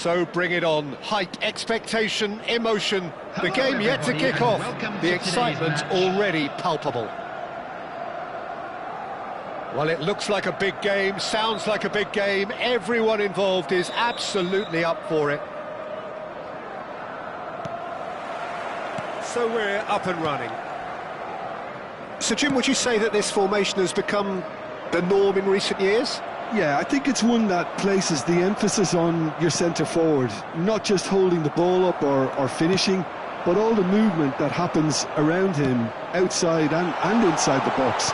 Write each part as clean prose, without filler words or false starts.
So bring it on. Hype, expectation, emotion. The game yet to kick off. The excitement already palpable. Well, it looks like a big game, sounds like a big game. Everyone involved is absolutely up for it. So we're up and running. So, Jim, would you say that this formation has become the norm in recent years? Yeah, I think it's one that places the emphasis on your centre-forward, not just holding the ball up or finishing, but all the movement that happens around him, outside and inside the box.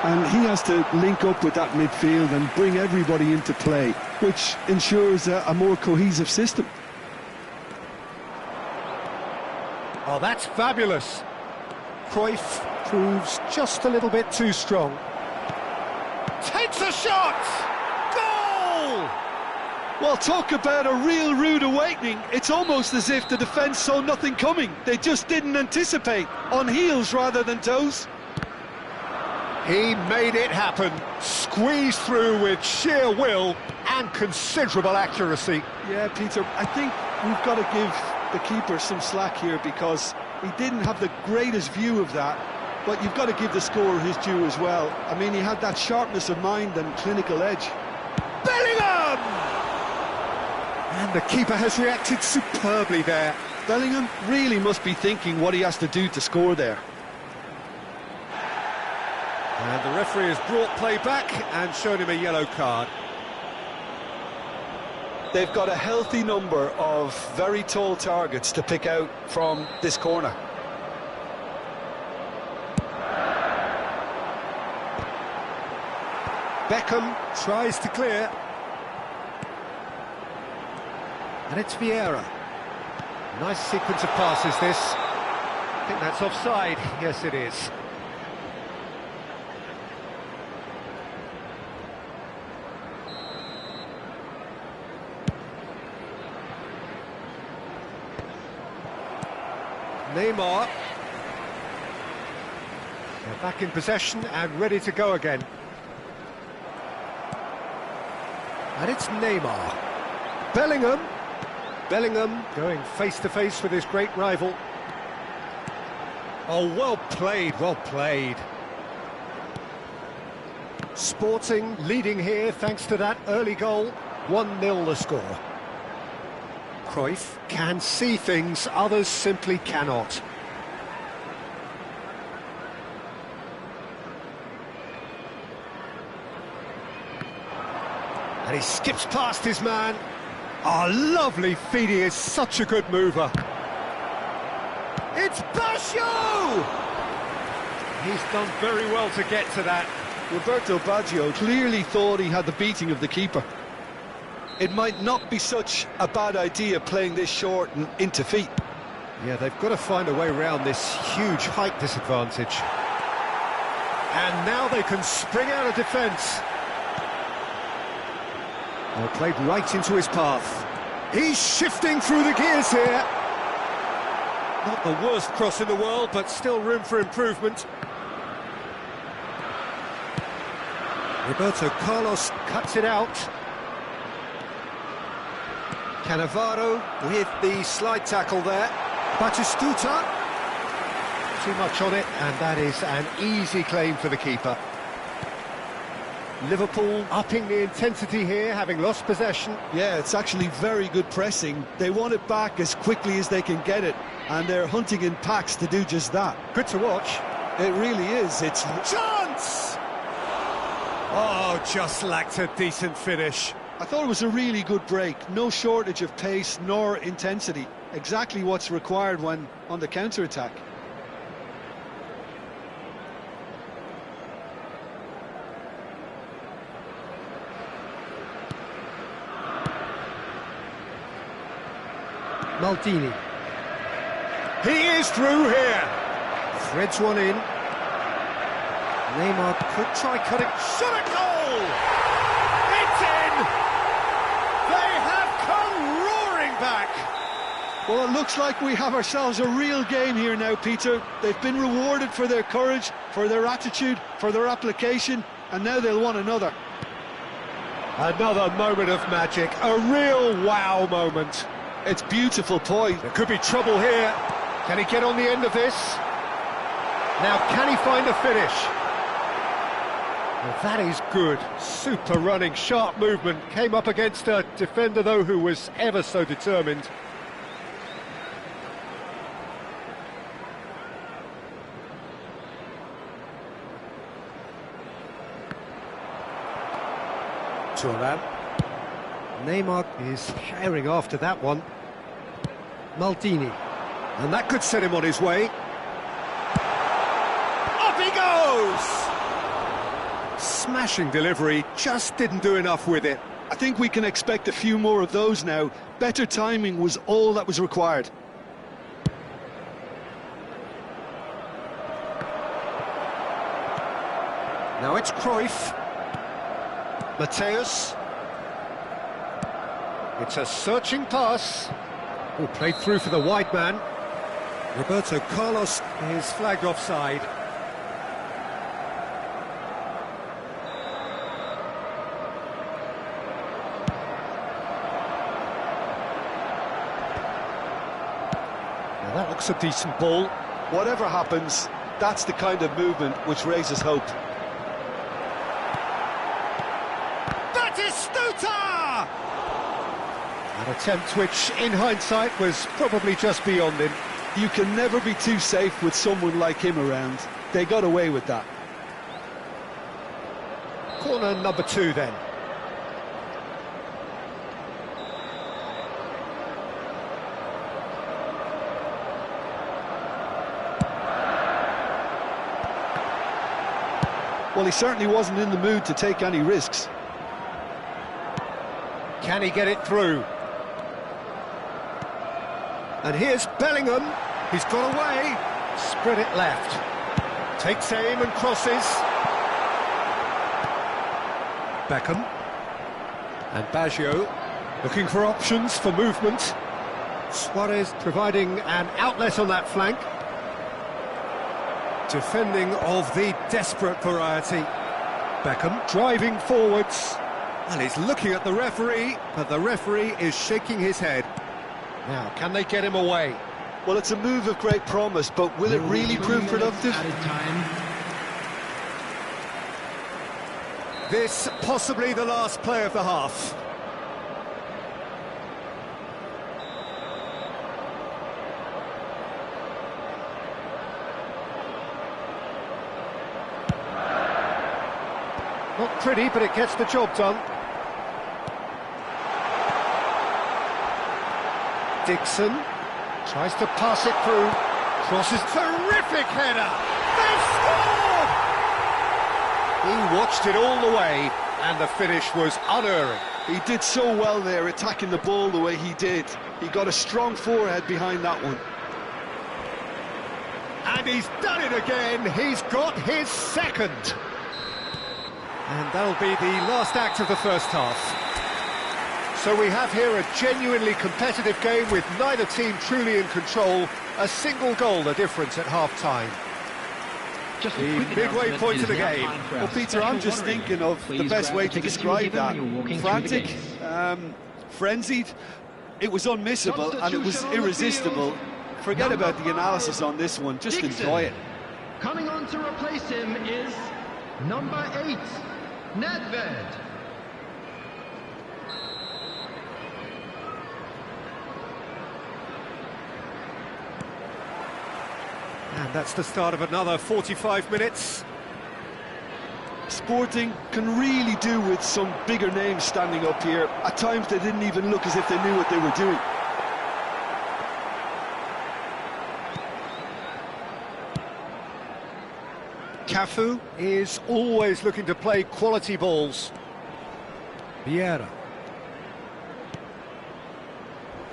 And he has to link up with that midfield and bring everybody into play, which ensures a more cohesive system. Oh, that's fabulous. Cruyff proves just a little bit too strong. Takes a shot! Goal! Well, talk about a real rude awakening. It's almost as if the defence saw nothing coming. They just didn't anticipate, on heels rather than toes. He made it happen, squeezed through with sheer will and considerable accuracy. Yeah, Peter, I think we've got to give the keeper some slack here because he didn't have the greatest view of that, but you've got to give the scorer his due as well. I mean, he had that sharpness of mind and clinical edge. Bellingham! And the keeper has reacted superbly there. Bellingham really must be thinking what he has to do to score there. And the referee has brought play back and shown him a yellow card. They've got a healthy number of very tall targets to pick out from this corner. Beckham tries to clear. And it's Vieira. Nice sequence of passes, this. I think that's offside. Yes, it is. Neymar. They're back in possession and ready to go again. And it's Neymar. Bellingham. Bellingham going face-to-face with his great rival. Oh, well played, well played. Sporting leading here thanks to that early goal. 1-0 the score. Cruyff can see things others simply cannot. And he skips past his man. Oh, lovely feed, he is such a good mover. It's Baggio! He's done very well to get to that. Roberto Baggio clearly thought he had the beating of the keeper. It might not be such a bad idea playing this short and into feet. Yeah, they've got to find a way around this huge height disadvantage. And now they can spring out of defence. Well, played right into his path. He's shifting through the gears here. Not the worst cross in the world, but still room for improvement. Roberto Carlos cuts it out. Cannavaro with the slide tackle there. Batistuta. Too much on it, and that is an easy claim for the keeper. Liverpool upping the intensity here, having lost possession. Yeah, it's actually very good pressing. They want it back as quickly as they can get it, and they're hunting in packs to do just that. Good to watch. It really is. It's chance! Oh, just lacked a decent finish. I thought it was a really good break. No shortage of pace nor intensity. Exactly what's required when on the counter-attack. Maldini. He is through here. Threads one in. Neymar could try cutting. Shot at goal! It's in! They have come roaring back. Well, it looks like we have ourselves a real game here now, Peter. They've been rewarded for their courage, for their attitude, for their application, and now they'll want another. Another moment of magic, a real wow moment. It's beautiful point. There could be trouble here. Can he get on the end of this? Now, can he find a finish? Well, that is good. Super running, sharp movement. Came up against a defender, though, who was ever so determined. Thuram. Neymar is herring after that one. Maldini. And that could set him on his way. Up he goes! Smashing delivery, just didn't do enough with it. I think we can expect a few more of those now. Better timing was all that was required. Now it's Cruyff. Mateus. It's a searching pass. Oh, played through for the wide man. Roberto Carlos is flagged offside. Now that looks a decent ball. Whatever happens, that's the kind of movement which raises hope. Batistuta! An attempt which, in hindsight, was probably just beyond him. You can never be too safe with someone like him around. They got away with that. Corner number 2 then. Well, he certainly wasn't in the mood to take any risks. Can he get it through? And here's Bellingham. He's got away. Spread it left. Takes aim and crosses. Beckham. And Baggio looking for options for movement. Suarez providing an outlet on that flank. Defending of the desperate variety. Beckham driving forwards. And he's looking at the referee, but the referee is shaking his head. Now, can they get him away? Well, it's a move of great promise, but will it really prove productive? This possibly the last play of the half. Not pretty, but it gets the job done. Dixon tries to pass it through, crosses, terrific header! They've scored! He watched it all the way, and the finish was unerring. He did so well there, attacking the ball the way he did. He got a strong forehead behind that one. And he's done it again, he's got his second. And that'll be the last act of the first half. So we have here a genuinely competitive game with neither team truly in control. A single goal the difference at half-time. The midway point of the game. Well, Peter, I'm just thinking of the best way to describe that. Frantic, frenzied, it was unmissable and it was irresistible. Forget about the analysis on this one, just enjoy it. Coming on to replace him is number 8, Nedved. And that's the start of another 45 minutes. Sporting can really do with some bigger names standing up here. At times they didn't even look as if they knew what they were doing. Cafu is always looking to play quality balls. Vieira.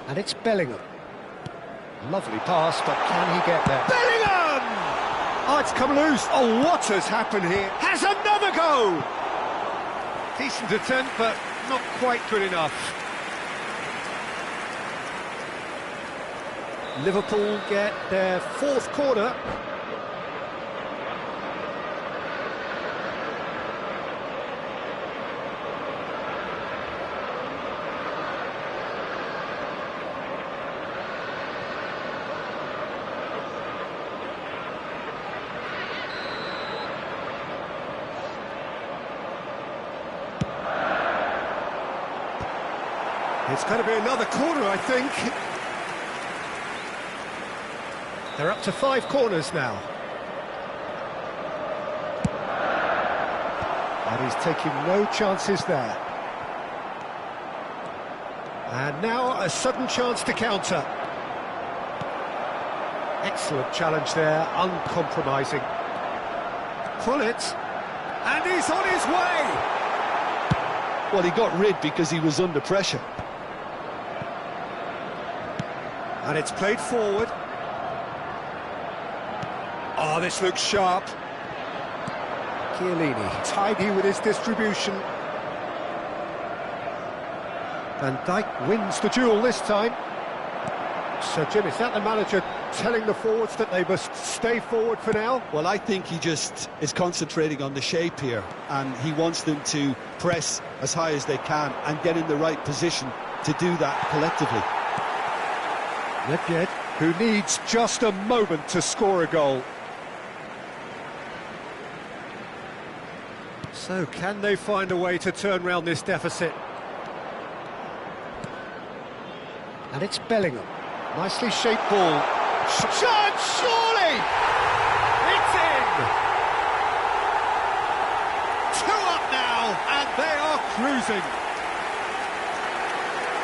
And it's Bellingham. Lovely pass, but can he get there? Bellingham! Oh, it's come loose. Oh, what has happened here? Has another go! Decent attempt, but not quite good enough. Liverpool get their 4th corner. It's going to be another corner, I think. They're up to 5 corners now. And he's taking no chances there. And now a sudden chance to counter. Excellent challenge there, uncompromising. Pullet, and he's on his way! Well, he got rid because he was under pressure. And it's played forward. Oh, this looks sharp. Chiellini, tidy with his distribution. Van Dijk wins the duel this time. So, Jim, is that the manager telling the forwards that they must stay forward for now? Well, I think he just is concentrating on the shape here, and he wants them to press as high as they can and get in the right position to do that collectively. Nedved, who needs just a moment to score a goal. So, can they find a way to turn round this deficit? And it's Bellingham. Nicely shaped ball. Chance, surely! It's in! 2 up now, and they are cruising.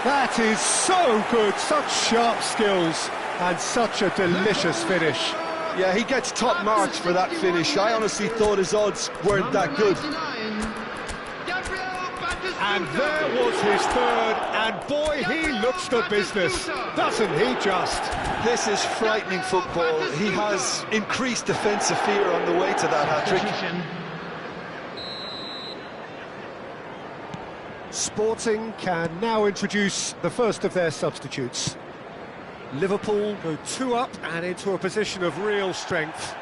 That is so good, such sharp skills, and such a delicious finish. Yeah, he gets top marks for that finish. I honestly thought his odds weren't that good. And there was his third, and boy, he looks the business, doesn't he just? This is frightening football. He has increased defensive fear on the way to that hat-trick. Sporting can now introduce the first of their substitutes. Liverpool go 2 up and into a position of real strength.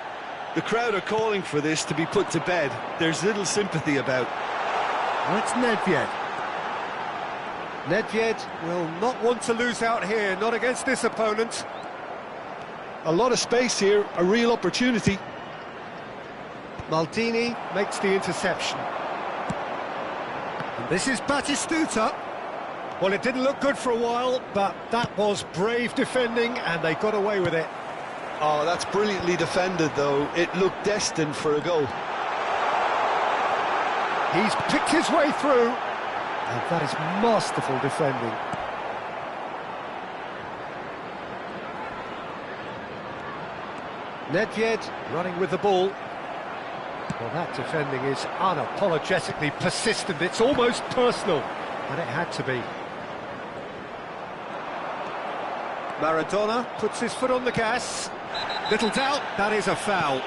The crowd are calling for this to be put to bed. There's little sympathy about. That's Nedved. Nedved will not want to lose out here, not against this opponent. A lot of space here, a real opportunity. Maldini makes the interception. And this is Batistuta. Well, it didn't look good for a while, but that was brave defending, and they got away with it. Oh, that's brilliantly defended, though. It looked destined for a goal. He's picked his way through, and that is masterful defending. Nedved running with the ball. Well, that defending is unapologetically persistent. It's almost personal, and it had to be. Maradona puts his foot on the gas. Little doubt, that is a foul.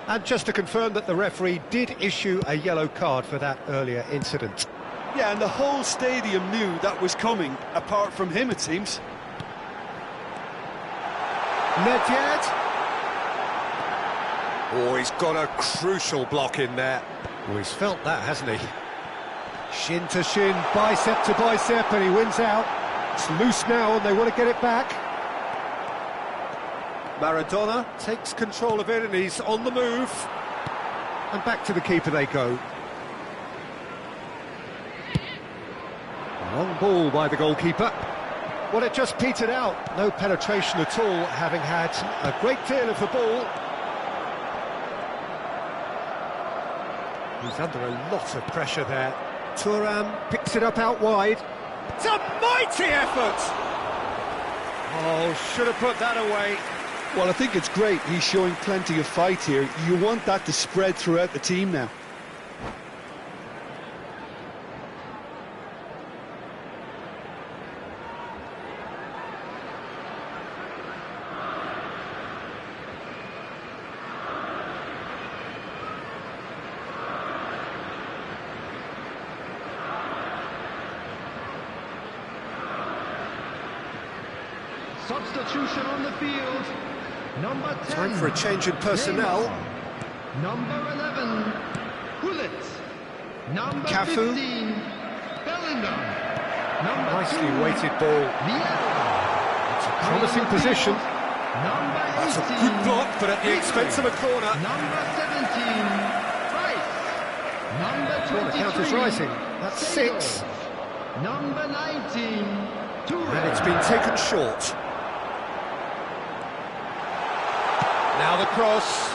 And just to confirm that the referee did issue a yellow card for that earlier incident. Yeah, and the whole stadium knew that was coming, apart from him, it seems. Nedved. Oh, he's got a crucial block in there. Oh, he's felt that, hasn't he? Shin to shin, bicep to bicep, and he wins out. It's loose now, and they want to get it back. Maradona takes control of it, and he's on the move. And back to the keeper they go. Long ball by the goalkeeper. Well, it just petered out. No penetration at all, having had a great deal of the ball. He's under a lot of pressure there. Thuram picks it up out wide. It's a mighty effort! Oh, should have put that away. Well, I think it's great. He's showing plenty of fight here. You want that to spread throughout the team now. Substitution on the field. Number 10. Time for a change in personnel. Number 11, Pullet. Number Cafu. 15, Bellingham. Number Nicely 2, weighted ball. Vieira. It's a promising position. Number 18. That's a good block, but at the expense of a corner. Number 17, Rice. Number 23. Corner count is rising. That's Sego. 6. Number 19, Toure. And it's been taken short. Now the cross.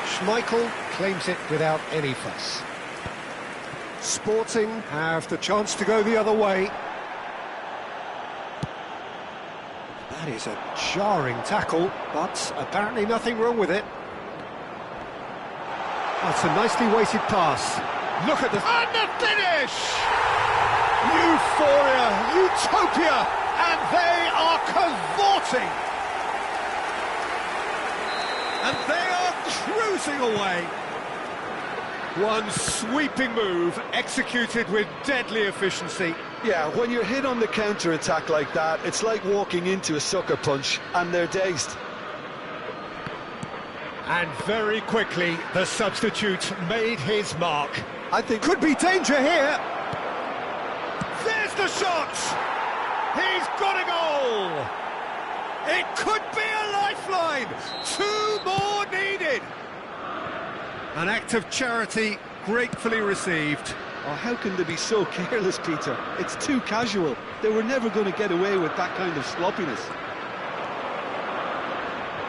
Schmeichel claims it without any fuss. Sporting have the chance to go the other way. That is a jarring tackle, but apparently nothing wrong with it. That's a nicely weighted pass. Look at the... And the finish! Euphoria, utopia, and they are cavorting! And they are cruising away. One sweeping move, executed with deadly efficiency. Yeah, when you're hit on the counter-attack like that, it's like walking into a sucker punch, and they're dazed. And very quickly, the substitute made his mark. I think... Could be danger here. There's the shot! He's got a goal! It could be a lifeline! 2 more needed! An act of charity gratefully received. Oh, how can they be so careless, Peter? It's too casual. They were never going to get away with that kind of sloppiness.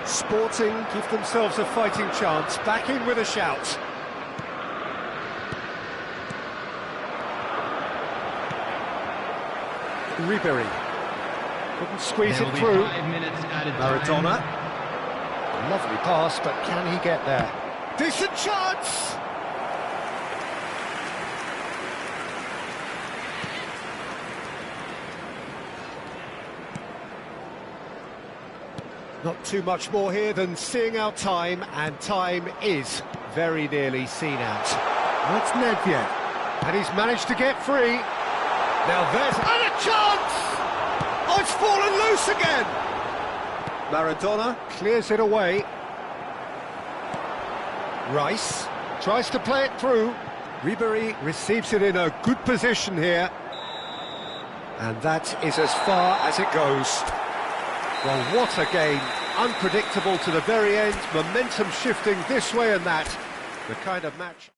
Sporting give themselves a fighting chance, back in with a shout. Ribéry couldn't squeeze There it will be through. 5 minutes added Maradona. time. Lovely pass, but can he get there? Decent chance! Not too much more here than seeing out time, and time is very nearly seen out. That's Nedved, and he's managed to get free. Now there's... And a chance! Oh, it's fallen loose again! Maradona clears it away. Rice tries to play it through. Ribéry receives it in a good position here. And that is as far as it goes. Well, what a game. Unpredictable to the very end. Momentum shifting this way and that. The kind of match...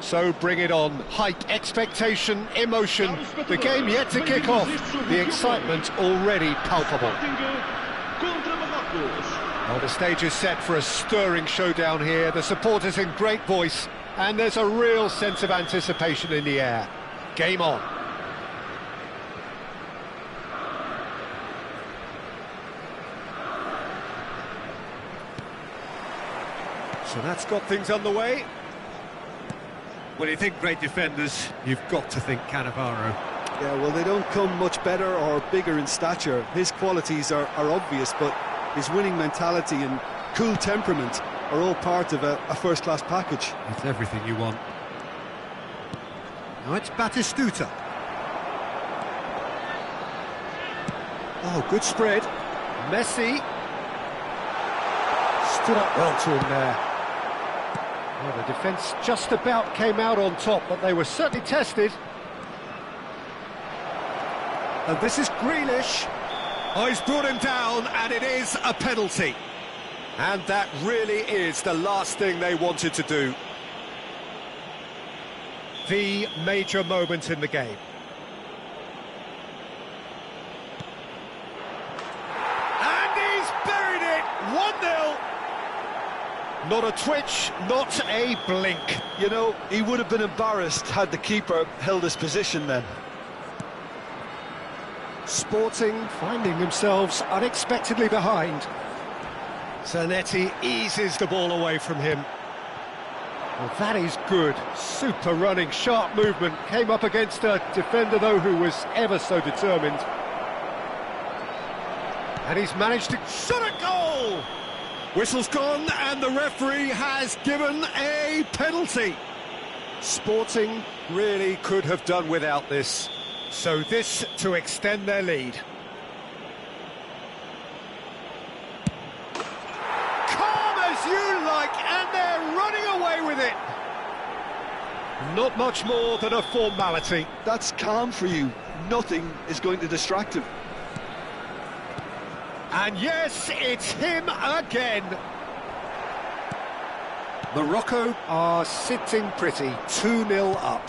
So bring it on. Hype, expectation, emotion. The game yet to kick off. The excitement already palpable. Well, the stage is set for a stirring showdown here. The supporters in great voice, and there's a real sense of anticipation in the air. Game on. So that's got things underway. When you think great defenders, you've got to think Cannavaro. Yeah, well, they don't come much better or bigger in stature. His qualities are obvious, but his winning mentality and cool temperament are all part of a first-class package. It's everything you want. Now it's Batistuta. Oh, good spread. Messi. Stood up well to him there. Well, the defence just about came out on top, but they were certainly tested. And this is Grealish. Oh, he's brought him down, and it is a penalty. And that really is the last thing they wanted to do. The major moment in the game. And he's buried it! 1-0. Not a twitch, not a blink. You know, he would have been embarrassed had the keeper held his position then. Sporting finding themselves unexpectedly behind. Zanetti eases the ball away from him. Well, that is good. Super running, sharp movement. Came up against a defender, though, who was ever so determined. And he's managed to shot a goal! Whistle's gone, and the referee has given a penalty. Sporting really could have done without this. So this to extend their lead. Calm as you like, and they're running away with it. Not much more than a formality. That's calm for you. Nothing is going to distract him. And yes, it's him again. Morocco are sitting pretty, 2-0 up.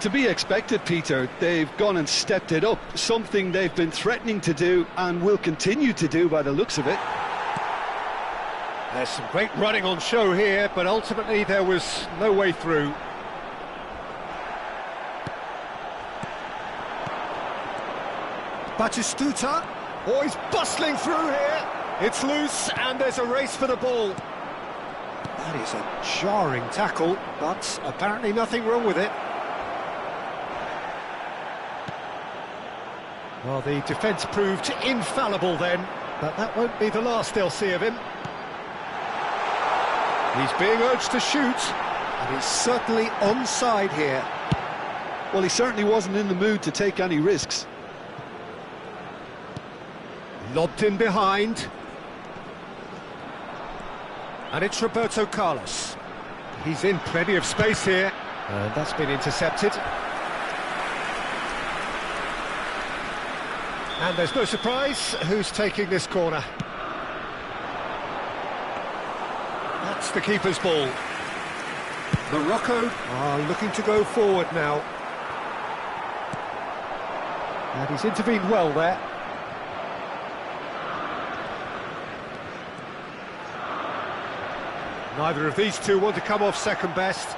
To be expected, Peter. They've gone and stepped it up, something they've been threatening to do and will continue to do by the looks of it. There's some great running on show here, but ultimately there was no way through. Batistuta. Oh, he's bustling through here. It's loose, and there's a race for the ball. That is a jarring tackle, but apparently nothing wrong with it. Well, the defence proved infallible then, but that won't be the last they'll see of him. He's being urged to shoot, and he's certainly onside here. Well, he certainly wasn't in the mood to take any risks. Lobbed in behind. And it's Roberto Carlos. He's in plenty of space here, and that's been intercepted. And there's no surprise who's taking this corner. That's the keeper's ball. Morocco are looking to go forward now. And he's intervened well there. Neither of these two want to come off second best.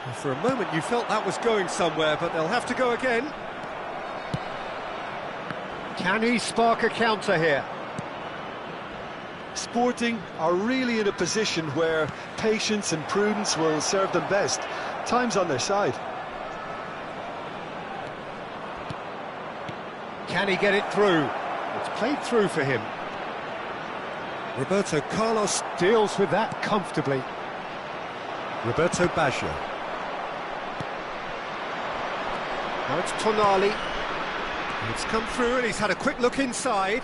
And for a moment you felt that was going somewhere, but they'll have to go again. Can he spark a counter here? Sporting are really in a position where patience and prudence will serve them best. Time's on their side. Can he get it through? It's played through for him. Roberto Carlos deals with that comfortably. Roberto Baggio. Now it's Tonali. It's come through and he's had a quick look inside.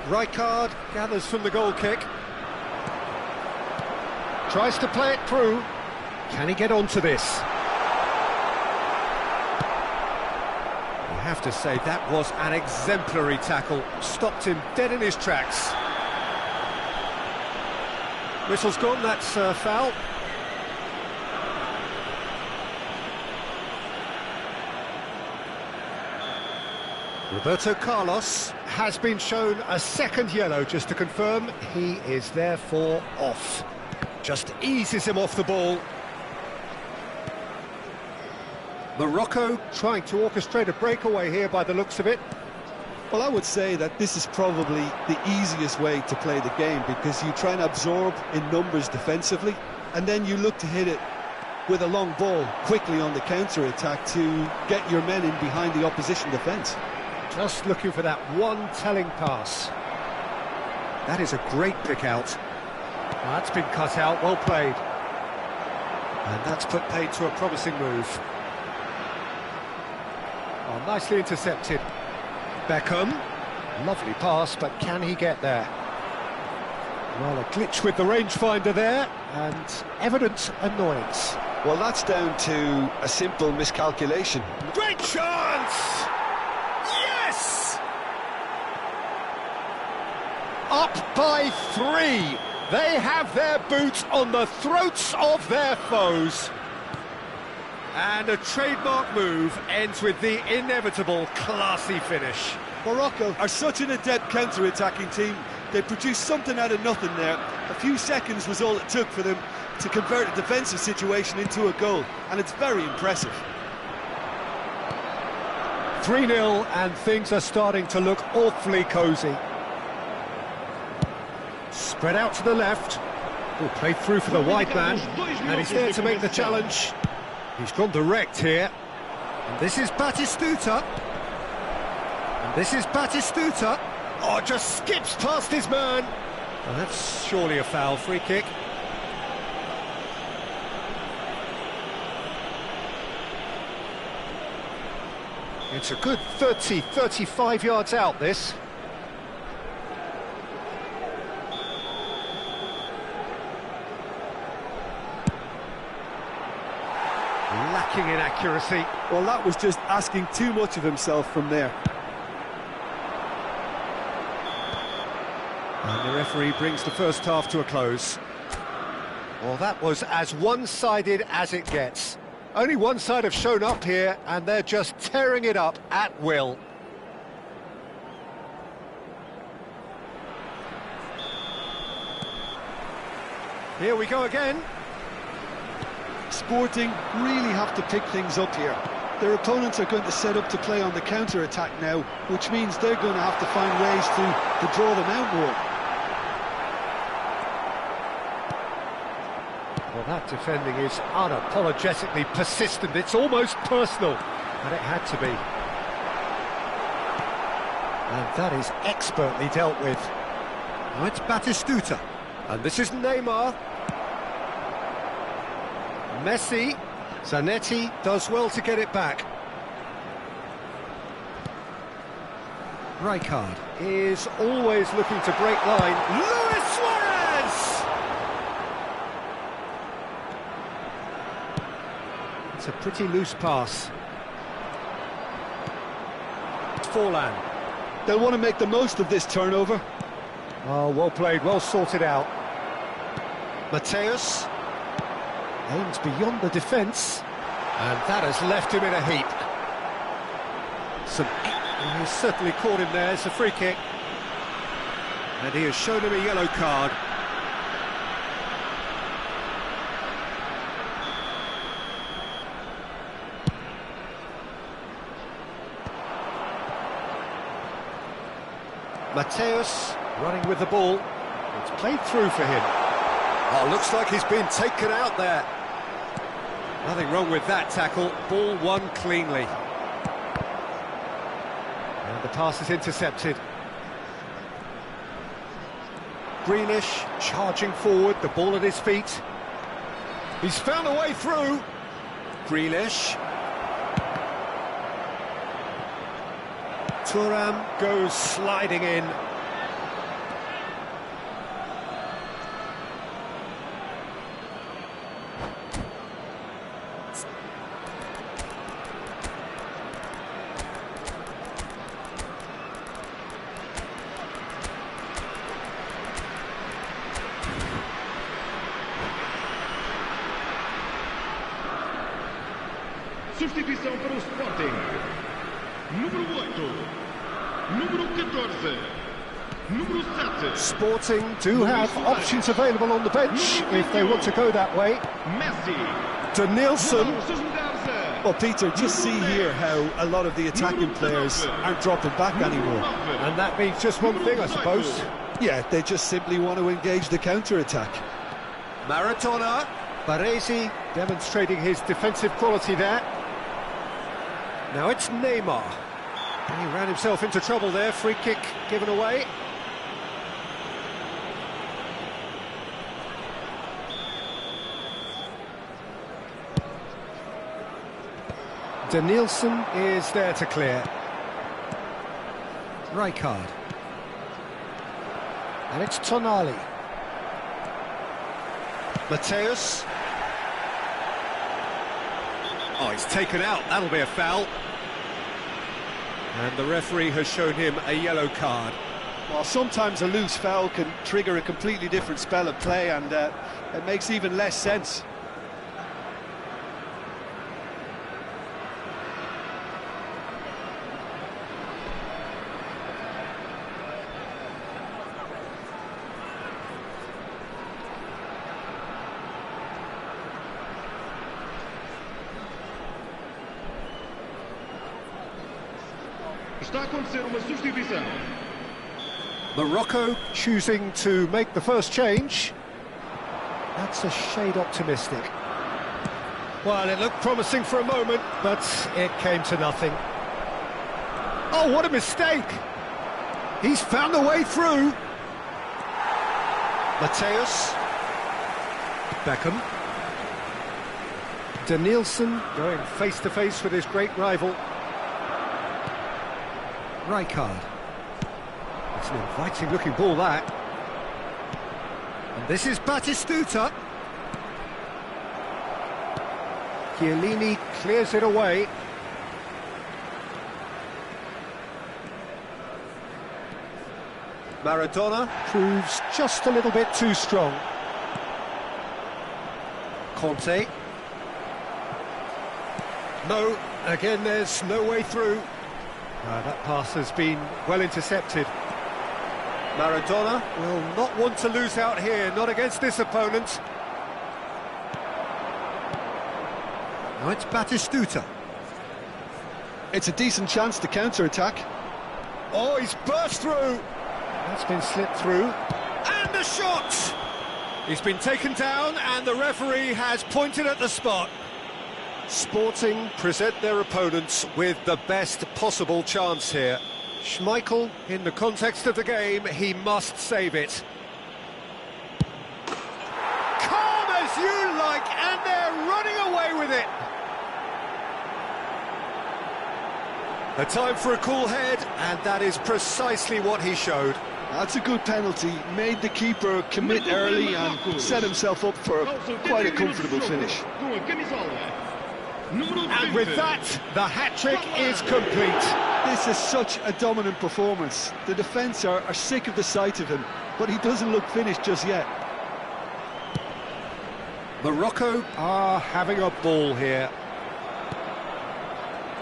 Rijkaard gathers from the goal kick. Tries to play it through. Can he get onto this? He have to say, that was an exemplary tackle. Stopped him dead in his tracks. Whistle's gone, that's foul. Roberto Carlos has been shown a second yellow, just to confirm. He is therefore off. Just eases him off the ball. Morocco trying to orchestrate a breakaway here by the looks of it. Well, I would say that this is probably the easiest way to play the game, because you try and absorb in numbers defensively, and then you look to hit it with a long ball quickly on the counter-attack to get your men in behind the opposition defence. Just looking for that one telling pass. That is a great pick out. That's been cut out, well played. And that's put paid to a promising move. Oh, nicely intercepted. Beckham, lovely pass, but can he get there? Well, a glitch with the rangefinder there, and evident annoyance. Well, that's down to a simple miscalculation. Great chance! Yes! Up by 3. They have their boots on the throats of their foes. And a trademark move ends with the inevitable classy finish. Morocco are such an adept counter-attacking team. They produced something out of nothing there. A few seconds was all it took for them to convert a defensive situation into a goal, and it's very impressive. 3-0, and things are starting to look awfully cosy. Spread out to the left. Oh, played through for the wide man, and he's there to make the challenge. He's gone direct here. And this is Batistuta. And this is Batistuta. Oh, just skips past his man. Well, that's surely a foul. Free kick. It's a good 30, 35 yards out, this. Lacking in accuracy. Well, that was just asking too much of himself from there. And the referee brings the first half to a close. Well, that was as one-sided as it gets. Only one side have shown up here, and they're just tearing it up at will. Here we go again. Sporting really have to pick things up here. Their opponents are going to set up to play on the counter-attack now, which means they're going to have to find ways to draw them out more. Well, that defending is unapologetically persistent. It's almost personal, and it had to be. And that is expertly dealt with. Now it's Batistuta, and this is Neymar. Messi, Zanetti does well to get it back. Rijkaard is always looking to break line. Luis Suarez! It's a pretty loose pass. Forlan. They'll want to make the most of this turnover. Oh, well played, well sorted out. Mateus aims beyond the defence, and that has left him in a heap. He's certainly caught him there. It's a free kick, and he has shown him a yellow card. Mateus running with the ball. It's played through for him. Oh, looks like he's been taken out there. Nothing wrong with that tackle. Ball won cleanly. And the pass is intercepted. Grealish charging forward, the ball at his feet. He's found a way through. Grealish. Thuram goes sliding in. Substituição para o Sporting. Número 8. Número 14. Número 7. Sporting do have options available on the bench if they want to go that way. Messi. Denilson. Well, Peter, just see here how a lot of the attacking players aren't dropping back anymore. And that means just one thing, I suppose. Yeah, they just simply want to engage the counter-attack. Maradona. Baresi demonstrating his defensive quality there. Now it's Neymar. And he ran himself into trouble there. Free kick given away. Denilson is there to clear. Rijkaard. And it's Tonali. Mateus. Oh, he's taken out. That'll be a foul. And the referee has shown him a yellow card. Well, sometimes a loose foul can trigger a completely different spell of play, and it makes even less sense. Está a acontecer uma substituição. Morocco choosing to make the first change. That's a shade optimistic. Well, it looked promising for a moment, but it came to nothing. Oh, what a mistake! He's found a way through. Mateus. Beckham. Denilson going face-to-face with his great rival. Rijkaard. It's an inviting-looking ball, that. And this is Batistuta. Chiellini clears it away. Maradona proves just a little bit too strong. Conte. No, again there's no way through. That pass has been well intercepted. Maradona will not want to lose out here, not against this opponent. Now it's Batistuta. It's a decent chance to counter-attack. Oh, he's burst through. That's been slipped through. And a shot! He's been taken down and the referee has pointed at the spot. Sporting present their opponents with the best possible chance here. Schmeichel, in the context of the game, he must save it. Calm as you like, and they're running away with it. A time for a cool head, and that is precisely what he showed. That's a good penalty, made the keeper commit early and set himself up for quite a comfortable finish. And with that, the hat-trick is complete. This is such a dominant performance. The defence are sick of the sight of him, but he doesn't look finished just yet. Morocco are having a ball here.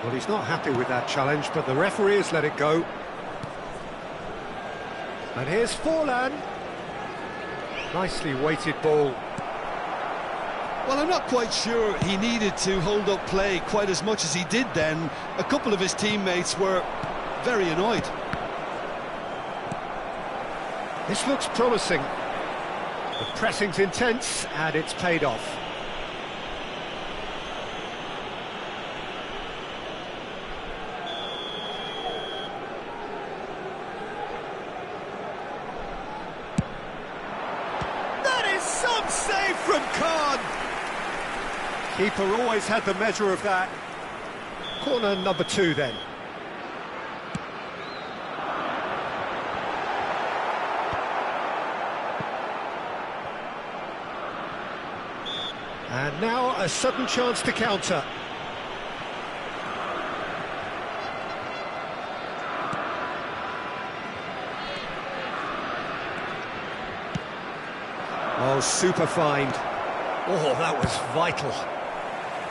Well, he's not happy with that challenge, but the referee has let it go. And here's Forlan. Nicely weighted ball. Well, I'm not quite sure he needed to hold up play quite as much as he did then. A couple of his teammates were very annoyed. This looks promising. The pressing's intense, and it's paid off. That is some save from Khan! Keeper always had the measure of that. Corner number 2 then. And now a sudden chance to counter. Oh, super find. Oh, that was vital.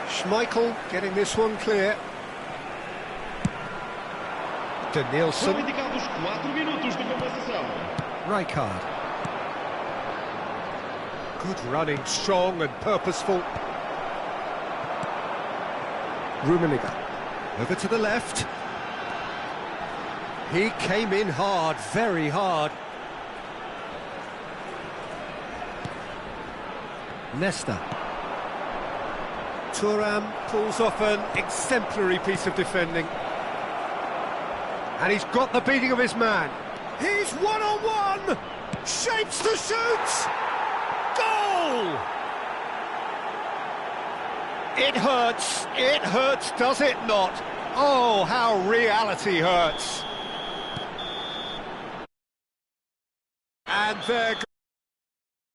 Schmeichel getting this one clear. Denilson. São indicados 4 minutos de compensação. Rijkaard. Good running, strong and purposeful. Rummenigge. Over to the left. He came in hard, very hard. Nesta. Thuram pulls off an exemplary piece of defending. And he's got the beating of his man. He's one-on-one! Shapes to shoot! Goal! It hurts, does it not? Oh, how reality hurts. And there